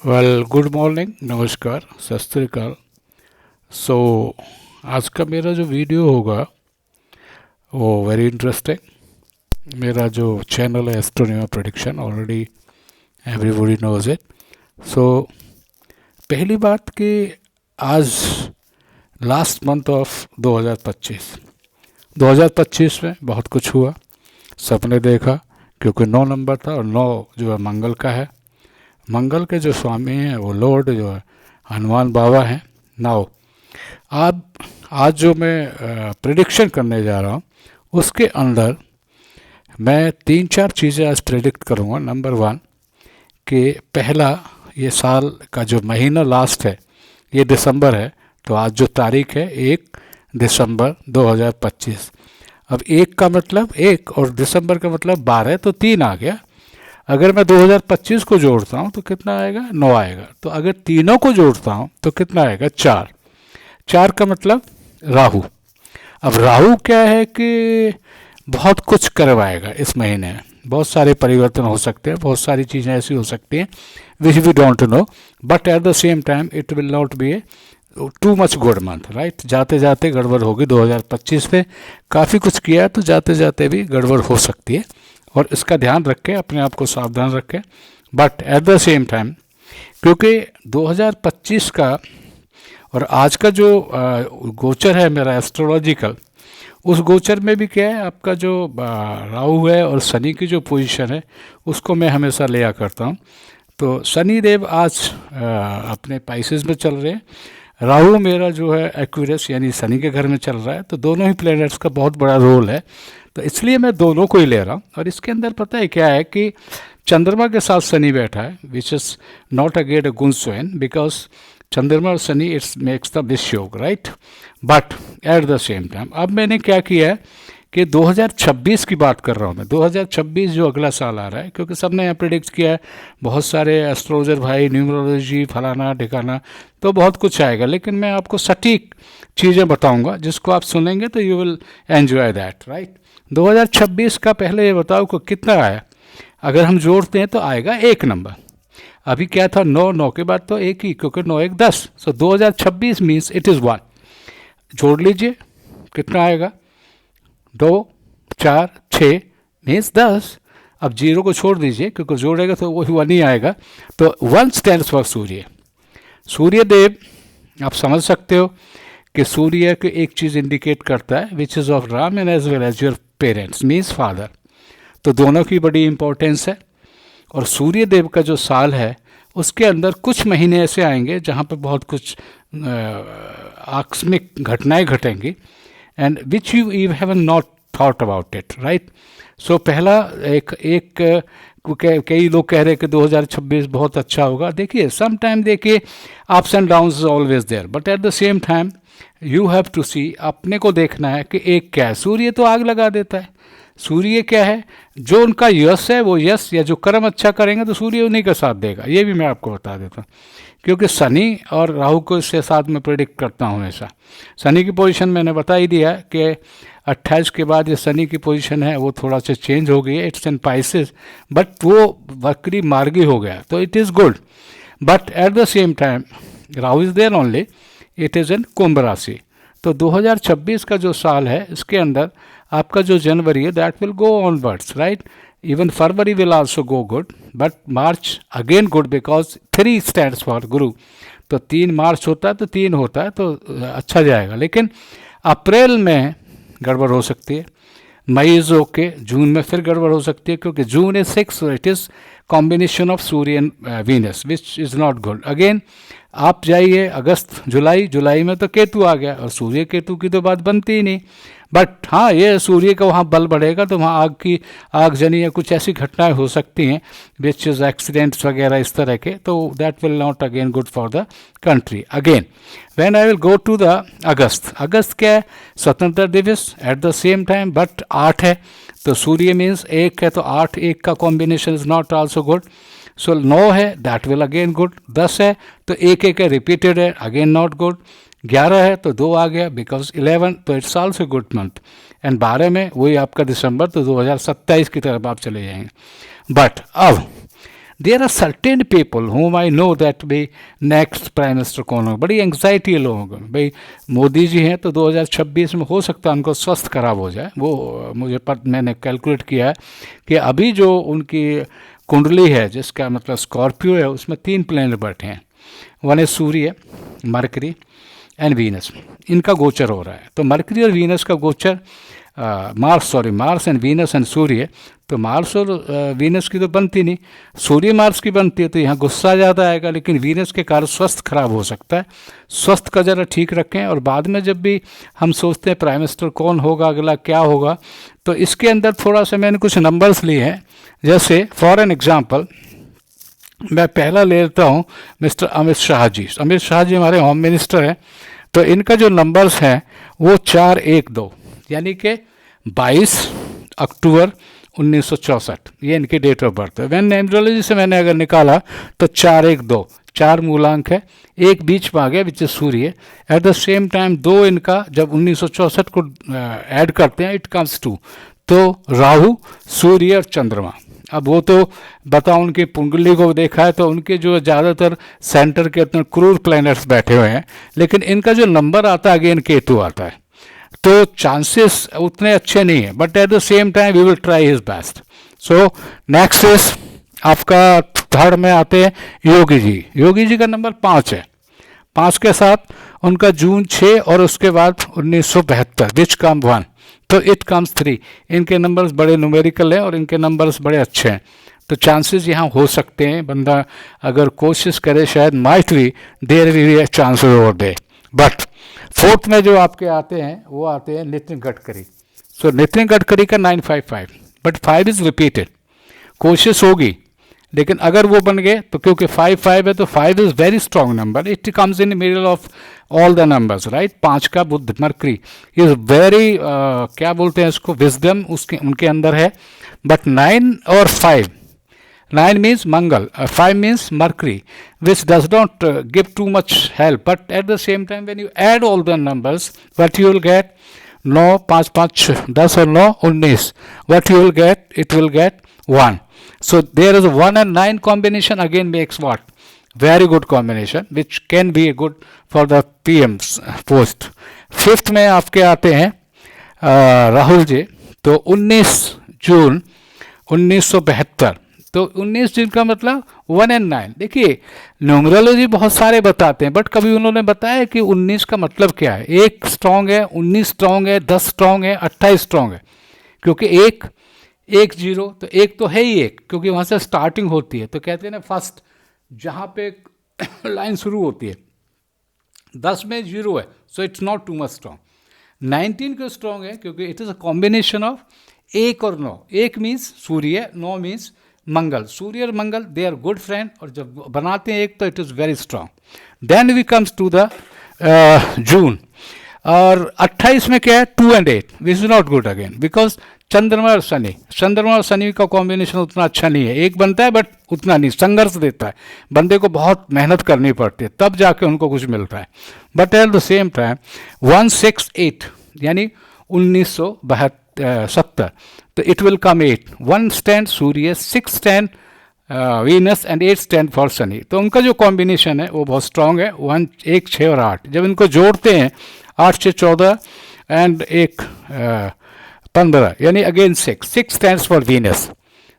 Well, good morning, नमस्कार, सत श्री अकाल। सो आज का मेरा जो वीडियो होगा वो वेरी इंटरेस्टिंग। मेरा जो चैनल है एस्ट्रोनिमा prediction, already everybody knows it. So पहली बात कि आज लास्ट मंथ ऑफ 2025 में बहुत कुछ हुआ, सपने देखा, क्योंकि 9 नंबर था और 9 जो है मंगल का है। मंगल के जो स्वामी हैं वो लॉर्ड जो है हनुमान बाबा हैं। नाउ अब आज जो मैं प्रिडिक्शन करने जा रहा हूँ उसके अंदर मैं 3-4 चीज़ें आज प्रिडिक्ट करूँगा। नंबर 1 कि पहला, ये साल का जो महीना लास्ट है ये दिसंबर है, तो आज जो तारीख है 1 दिसंबर 2025। अब 1 का मतलब 1 और दिसंबर का मतलब 12, तो 3 आ गया। अगर मैं 2025 को जोड़ता हूँ तो कितना आएगा? 9 आएगा। तो अगर तीनों को जोड़ता हूँ तो कितना आएगा? 4। 4 का मतलब राहु। अब राहु क्या है कि बहुत कुछ करवाएगा इस महीने में, बहुत सारे परिवर्तन हो सकते हैं, बहुत सारी चीज़ें ऐसी हो सकती हैं which we don't know, but at the same time it will not be a too much good month, right. जाते जाते गड़बड़ होगी। 2025 में काफ़ी कुछ किया है तो जाते जाते भी गड़बड़ हो सकती है, और इसका ध्यान रखें, अपने आप को सावधान रखें। But at the same time क्योंकि 2025 का और आज का जो गोचर है मेरा एस्ट्रोलॉजिकल, उस गोचर में भी क्या है, आपका जो राहु है और शनि की जो पोजीशन है उसको मैं हमेशा लिया करता हूँ। तो शनि देव आज अपने पाइसेस में चल रहे हैं, राहु मेरा जो है एक्वेरियस यानी शनि के घर में चल रहा है, तो दोनों ही प्लैनेट्स का बहुत बड़ा रोल है, तो इसलिए मैं दोनों को ही ले रहा हूँ। और इसके अंदर पता है क्या है कि चंद्रमा के साथ शनि बैठा है, which is not again a good sign, because चंद्रमा और शनि इट्स मेक्स द विश योग, right. But at the same time अब मैंने क्या किया है कि 2026 की बात कर रहा हूँ मैं। 2026 जो अगला साल आ रहा है, क्योंकि सबने यहाँ प्रिडिक्ट किया है, बहुत सारे एस्ट्रोलॉजर भाई, न्यूमरोलॉजी, फलाना ठिकाना, तो बहुत कुछ आएगा, लेकिन मैं आपको सटीक चीज़ें बताऊंगा जिसको आप सुनेंगे तो you will enjoy that, right. 2026 का पहले ये बताओ कि कितना आया। अगर हम जोड़ते हैं तो आएगा 1 नंबर। अभी क्या था? 9, 9 के बाद तो 1 ही, क्योंकि 9 1 10। सो 2026 मीन्स इट इज़ 1। जोड़ लीजिए कितना आएगा? 2 4 6 मीन्स 10। अब जीरो को छोड़ दीजिए, क्योंकि जोड़ेगा तो वही 1 ही आएगा। तो 1 स्टैंड्स फॉर सूर्य। सूर्य देव आप समझ सकते हो कि सूर्य को एक चीज़ इंडिकेट करता है which is of Ram and as well as your parents means father, तो दोनों की बड़ी इंपॉर्टेंस है। और सूर्य देव का जो साल है उसके अंदर कुछ महीने ऐसे आएंगे जहाँ पर बहुत कुछ आकस्मिक घटनाएं घटेंगी, and which you haven't not thought about it, right. So पहला कई लोग कह रहे हैं कि 2026 बहुत अच्छा होगा। देखिए, सम टाइम देखिए ups and downs is always there, but at the same time you have to see, अपने को देखना है कि एक क्या है। सूर्य तो आग लगा देता है। सूर्य क्या है? जो उनका यश है वो यश, या जो कर्म अच्छा करेंगे तो सूर्य उन्हीं का साथ देगा। ये भी मैं आपको बता देता हूँ, क्योंकि शनि और राहु को इससे साथ में प्रिडिक्ट करता हूँ हमेशा। शनि की पोजीशन मैंने बता ही दिया कि 28 के बाद ये शनि की पोजीशन है वो थोड़ा सा चेंज हो गई है, इट्स इन पाइसेस, बट वो वक्री मार्गी हो गया, तो it is good. But at the same time Rahu is there only, it is in कुंभ राशि। तो 2026 का जो साल है इसके अंदर आपका जो जनवरी है that will go onwards, right. Even February will also go good, but March again good because 3 stands for गुरु। तो 3 मार्च होता है तो 3 होता है तो अच्छा जाएगा। लेकिन अप्रैल में गड़बड़ हो सकती है, मई इज ओके, जून में फिर गड़बड़ हो सकती है, क्योंकि June is 6, it is combination of Surya and Venus which is not good. Again आप जाइए अगस्त, जुलाई में तो केतु आ गया, और सूर्य केतु की तो बात बनती ही नहीं। बट हाँ, ये सूर्य का वहाँ बल बढ़ेगा तो वहाँ आगजनी या कुछ ऐसी घटनाएं हो सकती हैं विच इज़ एक्सीडेंट्स वगैरह इस तरह के, तो that will not again good for the country. Again when I will go to the अगस्त क्या है? स्वतंत्रता दिवस at the same time, but 8 है, तो सूर्य मीन्स 1 है, तो 8 1 का combination is not also good. So 9 है, दैट विल अगेन गुड। 10 है तो 1 1 है, रिपीटेड है, अगेन नॉट गुड। 11 है तो 2 आ गया बिकॉज 11, तो it's also good month. And 12 में वही आपका दिसंबर, तो 2027 की तरफ आप चले जाएंगे। बट अब there are certain people whom I know that भाई नेक्स्ट प्राइम मिनिस्टर कौन होगा। बड़ी एंग्जाइटी है लोगों को, भाई मोदी जी हैं तो 2026 में हो सकता है उनको स्वास्थ्य खराब हो जाए। वो मुझे मैंने कैलकुलेट किया है कि अभी जो उनकी कुंडली है, जिसका मतलब स्कॉर्पियो है, उसमें 3 प्लैनेट बैठे हैं। वन है सूर्य, मरकरी एंड वीनस, इनका गोचर हो रहा है। तो मरकरी और वीनस का गोचर, मार्स एंड वीनस एंड सूर्य, तो मार्स और वीनस की तो बनती नहीं, सूर्य मार्स की बनती है, तो यहाँ गुस्सा ज़्यादा आएगा, लेकिन वीनस के कारण स्वास्थ्य खराब हो सकता है। स्वास्थ्य का ज़रा ठीक रखें। और बाद में जब भी हम सोचते हैं प्राइम मिनिस्टर कौन होगा, अगला क्या होगा, तो इसके अंदर थोड़ा सा मैंने कुछ नंबर्स लिए हैं। जैसे फॉर एन एग्जाम्पल मैं पहला ले लेता हूँ मिस्टर अमित शाह जी। अमित शाह जी हमारे होम मिनिस्टर हैं, तो इनका जो नंबर्स हैं वो 412, यानी कि 22 अक्टूबर 1964, ये इनकी डेट ऑफ बर्थ है। वैन न्यूमरोलॉजी से मैंने अगर निकाला तो 412, 4 मूलांक है, एक बीच में आ गया which is Surya. Eight the same time 2 इनका जब 1964 को ऐड करते हैं इट कम्स 2, तो राहु, सूर्य और चंद्रमा। अब वो तो बताओ, उनकी कुंडली को देखा है तो उनके जो ज़्यादातर सेंटर के इतने क्रूर प्लैनेट्स बैठे हुए हैं, लेकिन इनका जो नंबर आता है अगेन केतु आता है, तो चांसेस उतने अच्छे नहीं है, but at the same time we will try his best. So next is आपका थर्ड में आते हैं योगी जी। योगी जी का नंबर 5 है, 5 के साथ उनका जून 6 और उसके बाद 1972 विच कम 1, तो इट कम्स 3। इनके नंबर्स बड़े न्यूमेरिकल हैं और इनके नंबर्स बड़े अच्छे हैं, तो चांसेस यहाँ हो सकते हैं, बंदा अगर कोशिश करे शायद might be there be chances over the. But fourth में जो आपके आते हैं वो आते हैं नितिन गडकरी। सो नितिन गडकरी का 955, बट 5 इज रिपीटेड, कोशिश होगी, लेकिन अगर वो बन गए तो क्योंकि 5 है तो 5 is very strong number, it comes in middle of all the numbers, right. 5 का बुध मरकरी इज वेरी क्या बोलते हैं इसको, विजडम उसके उनके अंदर है। बट 9 और 5, 9 means Mangal, 5 means Mercury, which does not give too much help. But at the same time, when you add all the numbers, what you will get, 9, 5, 5, 10 और 9, 19. What you will get, it will get 1. So there is a 1 and 9 combination again makes what? Very good combination, which can be good for the PM's post. Fifth में आपके आते हैं राहुल जी, तो 19 जून 1972, तो 19 जून का मतलब 1 and 9। देखिए न्यूमरोलॉजी बहुत सारे बताते हैं, बट कभी उन्होंने बताया कि 19 का मतलब क्या है। 1 स्ट्रॉन्ग है, 19 स्ट्रॉन्ग है, 10 स्ट्रॉन्ग है, 28 स्ट्रॉन्ग है, क्योंकि 1 0, तो 1 तो है ही 1, क्योंकि वहाँ से स्टार्टिंग होती है, तो कहते हैं ना फर्स्ट जहाँ पे लाइन शुरू होती है, 10 में 0 है, so it's not too much strong. 19 क्यों स्ट्रॉन्ग है, क्योंकि it is a combination of 1 और 9। 1 मीन्स सूर्य, 9 मीन्स मंगल। सूर्य और Mangal they are good friend, और जब बनाते हैं 1 तो it is very strong. Then we comes to the June, और 28 में क्या है, 2 and 8, which is not good again, because चंद्रमा और शनि का कॉम्बिनेशन उतना अच्छा नहीं है। 1 बनता है बट उतना नहीं, संघर्ष देता है, बंदे को बहुत मेहनत करनी पड़ती है तब जाके उनको कुछ मिलता है। But at the same time 168 यानी 1970, तो it will come 8, 1 stand Surya, 6 stand Venus and 8 stand for Shani. तो उनका जो कॉम्बिनेशन है वो बहुत स्ट्रांग है। 1 6 और 8 जब इनको जोड़ते हैं, 8 6 14 एंड 1 15, यानी again 6 stands for Venus.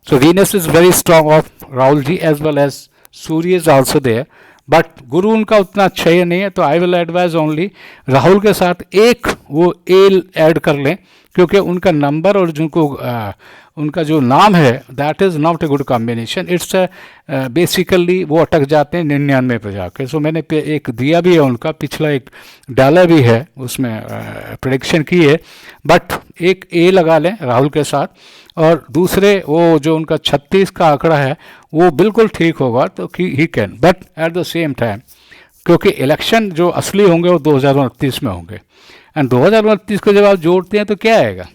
So Venus is very strong of Rahul ji as well as Surya is also there, but Guru उनका उतना अच्छा ही नहीं है, तो I will advise only Rahul के साथ एक वो एल ऐड कर लें, क्योंकि उनका नंबर और जिनको उनका जो नाम है that is not a good combination. It's basically वो अटक जाते हैं 99 पे जाके। सो मैंने एक दिया भी है उनका, पिछला एक डाला भी है, उसमें प्रेडिक्शन की है, बट एक ए लगा लें राहुल के साथ, और दूसरे वो जो उनका 36 का आंकड़ा है वो बिल्कुल ठीक होगा, तो he can. But at the same time क्योंकि इलेक्शन जो असली होंगे वो 2029 में होंगे, एंड 2029 को जब आप जोड़ते हैं तो क्या आएगा,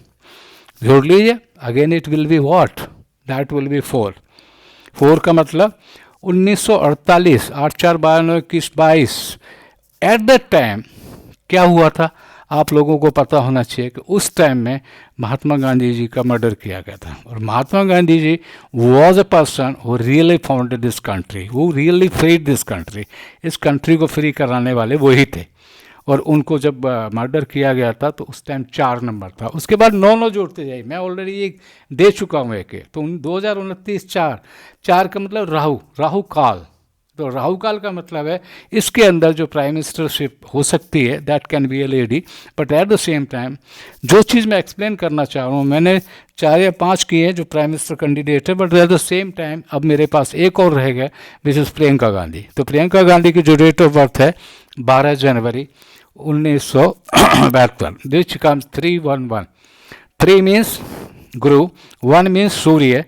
जोड़ लीजिए, again it will be what, that will be 4 का मतलब 1948, 8 4 92 21 22। एट दैट टाइम क्या हुआ था, आप लोगों को पता होना चाहिए कि उस टाइम में महात्मा गांधी जी का मर्डर किया गया था, और Mahatma Gandhi ji was a person who really founded this country, who really freed this country. इस कंट्री को फ्री कराने वाले वही थे। और उनको जब मर्डर किया गया था तो उस टाइम 4 नंबर था, उसके बाद 9 जोड़ते जाइए, मैं ऑलरेडी एक दे चुका हूँ एक। तो 2029 4 का मतलब राहु काल। तो राहु काल का मतलब है इसके अंदर जो प्राइम मिनिस्टरशिप हो सकती है that can be A lady, but at the same time जो चीज़ मैं एक्सप्लेन करना चाह रहा हूँ, मैंने 4 या 5 किए जो प्राइम मिनिस्टर कैंडिडेट है, but at the same time अब मेरे पास एक और रह गया विच इज़ प्रियंका गांधी। तो प्रियंका गांधी की जो डेट ऑफ बर्थ है 12 जनवरी 1972, which comes 311। 3 means Guru, 1 means Surya.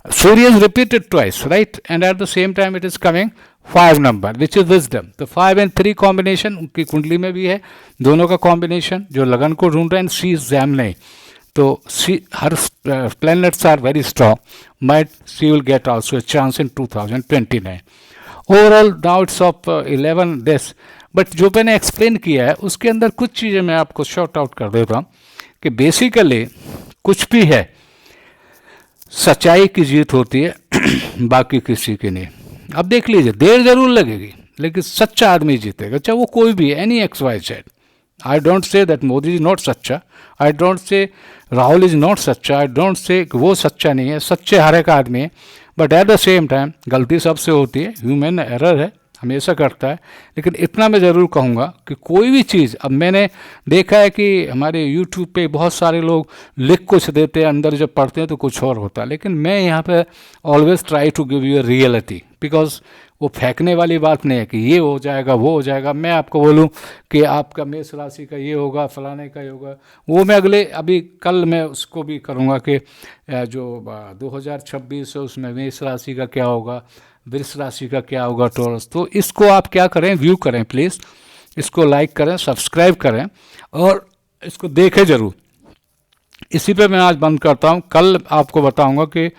Surya is repeated twice, right? And at the same time it is coming 5 number, which is wisdom. तो 5 and 3 combination उनकी कुंडली में भी है, दोनों का combination जो लगन को ढूंढ रहे हैं. सी एग्जाम नहीं, तो सी हर planets are very strong. Might she will get also a chance in 2029. Overall now it's of 11 days. But जो मैंने एक्सप्लेन किया है उसके अंदर कुछ चीज़ें मैं आपको शॉर्ट आउट कर देता हूँ कि बेसिकली कुछ भी है सच्चाई की जीत होती है बाकी किसी की नहीं. अब देख लीजिए, देर जरूर लगेगी लेकिन सच्चा आदमी जीतेगा, चाहे वो कोई भी any X Y Z. I don't say that Modi is not सच्चा, आई डोंट से राहुल इज नॉट सच्चा, आई डोंट से वो सच्चा नहीं है. सच्चे हर एक आदमी है, but at the same time गलती सबसे होती है, ह्यूमन एरर है, हमेशा करता है. लेकिन इतना मैं ज़रूर कहूँगा कि कोई भी चीज़, अब मैंने देखा है कि हमारे यूट्यूब पे बहुत सारे लोग लिख कुछ देते हैं, अंदर जब पढ़ते हैं तो कुछ और होता है. लेकिन मैं यहाँ पे always try to give you a reality, because वो फेंकने वाली बात नहीं है कि ये हो जाएगा वो हो जाएगा. मैं आपको बोलूँ कि आपका मेष राशि का ये होगा, फलाने का ये होगा, वो मैं अभी कल मैं उसको भी करूँगा कि जो 2026 है उसमें मेष राशि का क्या होगा, वृष राशि का क्या होगा, टॉरस. तो इसको आप क्या करें, व्यू करें प्लीज़, इसको लाइक करें, सब्सक्राइब करें और इसको देखें ज़रूर. इसी पे मैं आज बंद करता हूँ. कल आपको बताऊँगा कि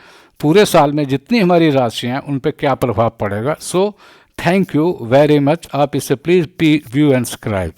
पूरे साल में जितनी हमारी राशियाँ हैं उन पे क्या प्रभाव पड़ेगा. So thank you very much. आप इसे प्लीज़ व्यू एंड सब्सक्राइब.